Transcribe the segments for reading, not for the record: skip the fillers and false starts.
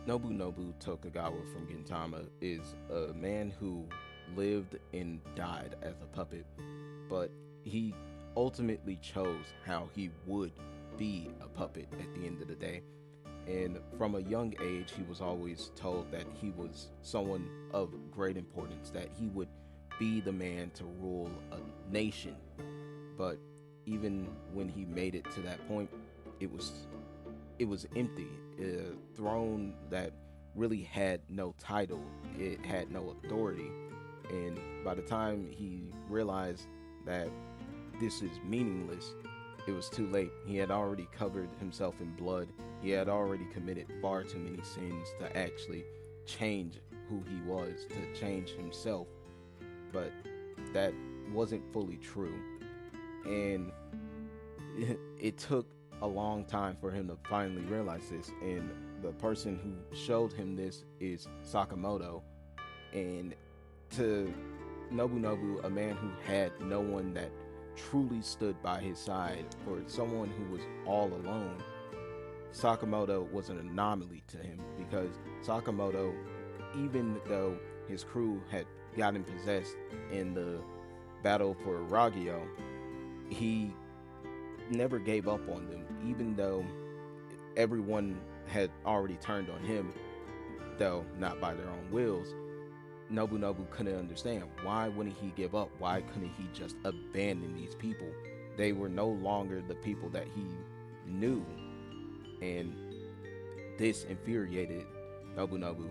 NobuNobu Tokugawa from Gintama is a man who lived and died as a puppet, but he ultimately chose how he would be a puppet at the end of the day. And from a young age, he was always told that he was someone of great importance, that he would be the man to rule a nation. But even when he made it to that point, it was it was empty. A throne that really had no title, it had no authority. And by the time he realized that this is meaningless, it was too late. He had already covered himself in blood. He had already committed far too many sins to actually change who he was, to change himself. But that wasn't fully true. And it took a long time for him to finally realize this. And the person who showed him this is Sakamoto. And to Nobunobu, a man who had no one that truly stood by his side, for someone who was all alone, Sakamoto was an anomaly to him because Sakamoto, even though his crew had gotten possessed in the battle for Ragyo, he never gave up on them, even though everyone had already turned on him, though not by their own wills. Nobunobu couldn't understand, why wouldn't he give up? Why couldn't he just abandon these people? They were no longer the people that he knew, and this infuriated Nobunobu.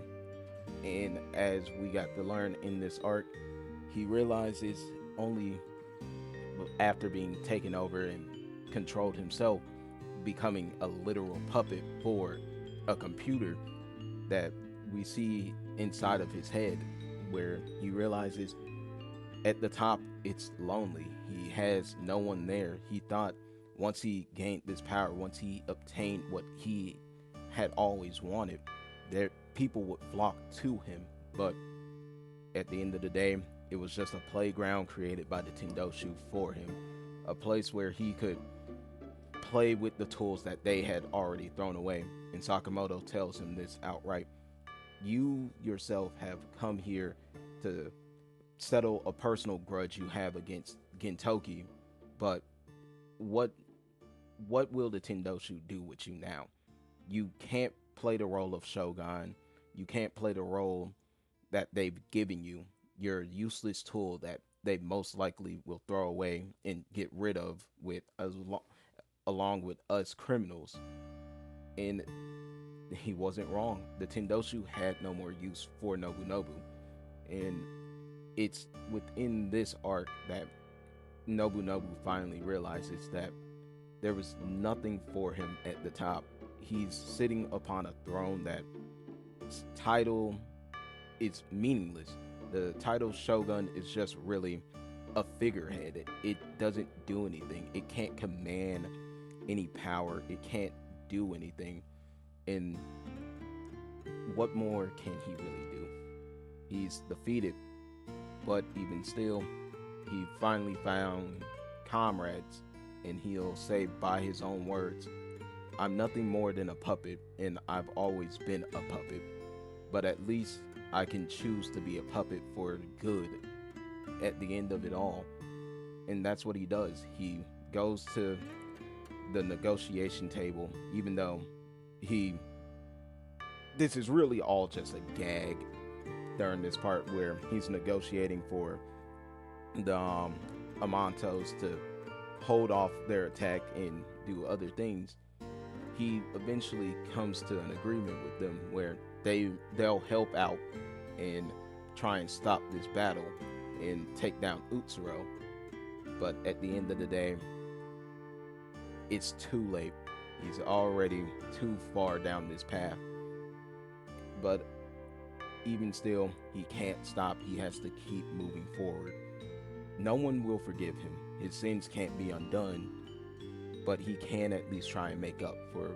And as we got to learn in this arc, he realizes only after being taken over and controlled himself, becoming a literal puppet for a computer, that we see inside of his head, where he realizes at the top it's lonely. He has no one there. He thought once he gained this power, once he obtained what he had always wanted, there people would flock to him. But at the end of the day, it was just a playground created by the Tendoshu for him, a place where he could play with the tools that they had already thrown away. And Sakamoto tells him this outright: you yourself have come here to settle a personal grudge you have against Gintoki, but what what will the Tendoshu do with you now? You can't play the role of Shogun. You can't play the role that they've given you. You're a useless tool that they most likely will throw away and get rid of with along with us criminals. And he wasn't wrong. The Tendoshu had no more use for Nobunobu. And it's within this arc that Nobunobu finally realizes that there was nothing for him at the top. He's sitting upon a throne that title is meaningless. The title Shogun is just really a figurehead. It doesn't do anything. It can't command any power. It can't do anything. And what more can he really do? He's defeated, but even still, he finally found comrades, and he'll say by his own words, I'm nothing more than a puppet, and I've always been a puppet, but at least I can choose to be a puppet for good at the end of it all. And that's what he does. He goes to the negotiation table, even though he this is really all just a gag during this part where he's negotiating for the Amantos to hold off their attack and do other things. He eventually comes to an agreement with them where they'll help out and try and stop this battle and take down Utsuro. But at the end of the day, it's too late. He's already too far down this path. But even still, he can't stop. He has to keep moving forward. No one will forgive him. His sins can't be undone, but he can at least try and make up for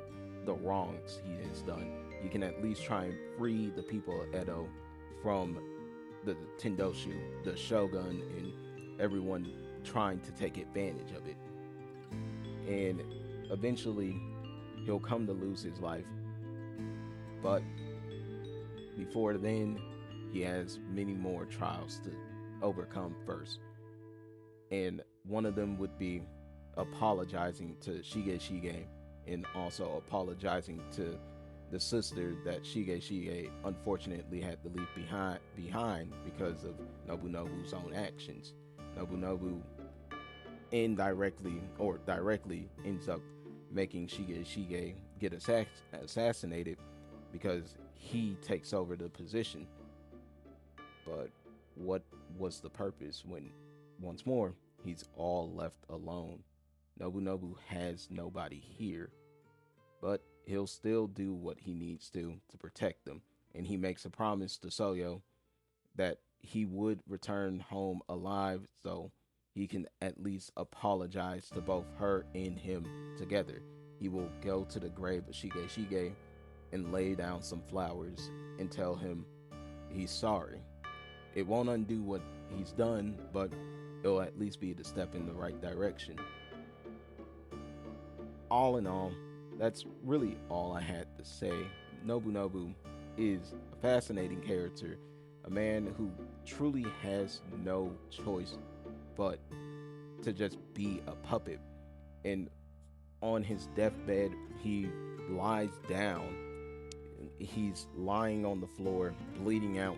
the wrongs he has done. He can at least try and free the people of Edo from the Tendoshu, the Shogun, and everyone trying to take advantage of it. And eventually, he'll come to lose his life. But before then, he has many more trials to overcome first. And one of them would be apologizing to Shige and also apologizing to the sister that Shige unfortunately had to leave behind because of Nobunobu's own actions. Nobunobu indirectly or directly ends up making Shige get assassinated because he takes over the position. But what was the purpose when, once more, he's all left alone? Nobunobu has nobody here, but he'll still do what he needs to protect them. And he makes a promise to Soyo that he would return home alive so he can at least apologize to both her and him together. He will go to the grave of Shige and lay down some flowers and tell him he's sorry. It won't undo what he's done, but it'll at least be the step in the right direction. All in all, that's really all I had to say. Nobunobu is a fascinating character, a man who truly has no choice but to just be a puppet. And on his deathbed, he lies down. He's lying on the floor, bleeding out.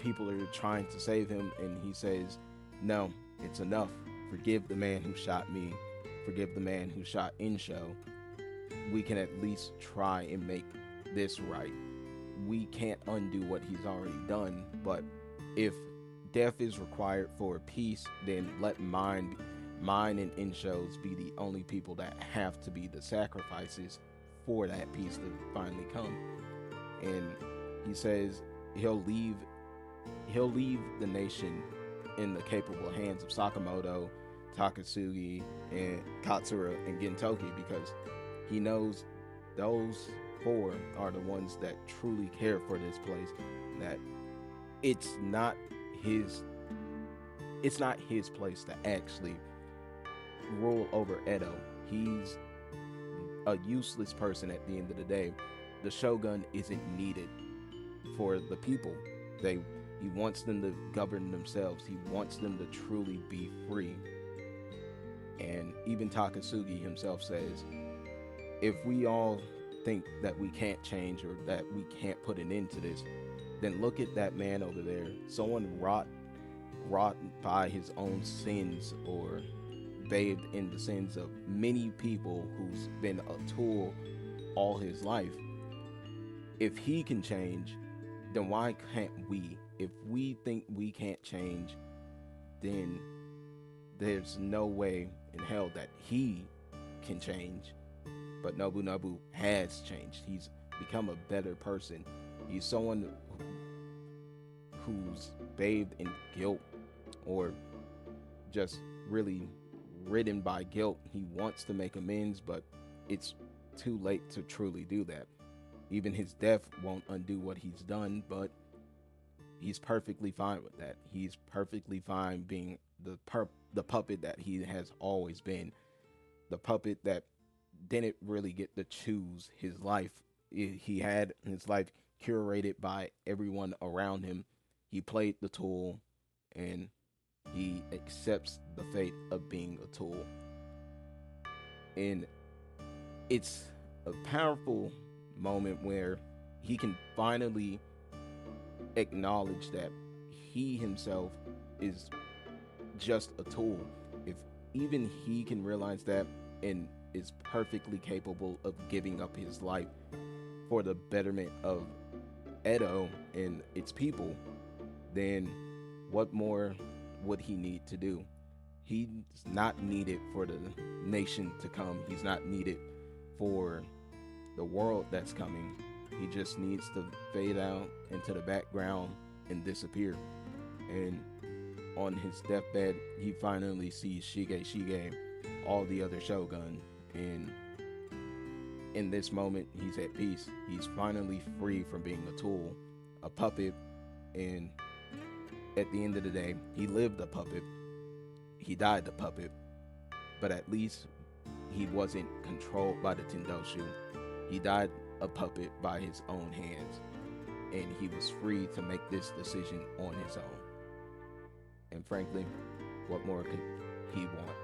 People are trying to save him, and he says, "No, it's enough. Forgive the man who shot me. Forgive the man who shot Insho. We can at least try and make this right. We can't undo what he's already done, but if death is required for peace, then let mine and Insho's be the only people that have to be the sacrifices for that peace to finally come." And he says he'll leave the nation in the capable hands of Sakamoto, Takatsugi, and Katsura and Gintoki, because he knows those four are the ones that truly care for this place, that it's not his place to actually rule over Edo. He's a useless person at the end of the day. The shogun isn't needed for the people. He wants them to govern themselves. He wants them to truly be free. And even Takatsugi himself says, if we all think that we can't change or that we can't put an end to this, then look at that man over there. Someone wrought by his own sins or bathed in the sins of many people, who's been a tool all his life. If he can change, then why can't we? If we think we can't change, then there's no way in hell that he can change. But Nobunobu has changed. He's become a better person. He's someone who's bathed in guilt, or just really ridden by guilt. He wants to make amends, but it's too late to truly do that. Even his death won't undo what he's done, but he's perfectly fine with that. He's perfectly fine being the puppet that he has always been. The puppet that didn't really get to choose his life. He had his life curated by everyone around him. He played the tool, and he accepts the fate of being a tool. And it's a powerful moment where he can finally acknowledge that he himself is just a tool. If even he can realize that and is perfectly capable of giving up his life for the betterment of Edo and its people, then what more would he need to do? He's not needed for the nation to come. He's not needed for the world that's coming. He just needs to fade out into the background and disappear. And on his deathbed, he finally sees Shige, all the other shogun, and in this moment, he's at peace. He's finally free from being a tool, a puppet, and at the end of the day, he lived a puppet. He died a puppet, but at least he wasn't controlled by the Tendoshu. He died a puppet by his own hands. and he was free to make this decision on his own. And frankly, what more could he want?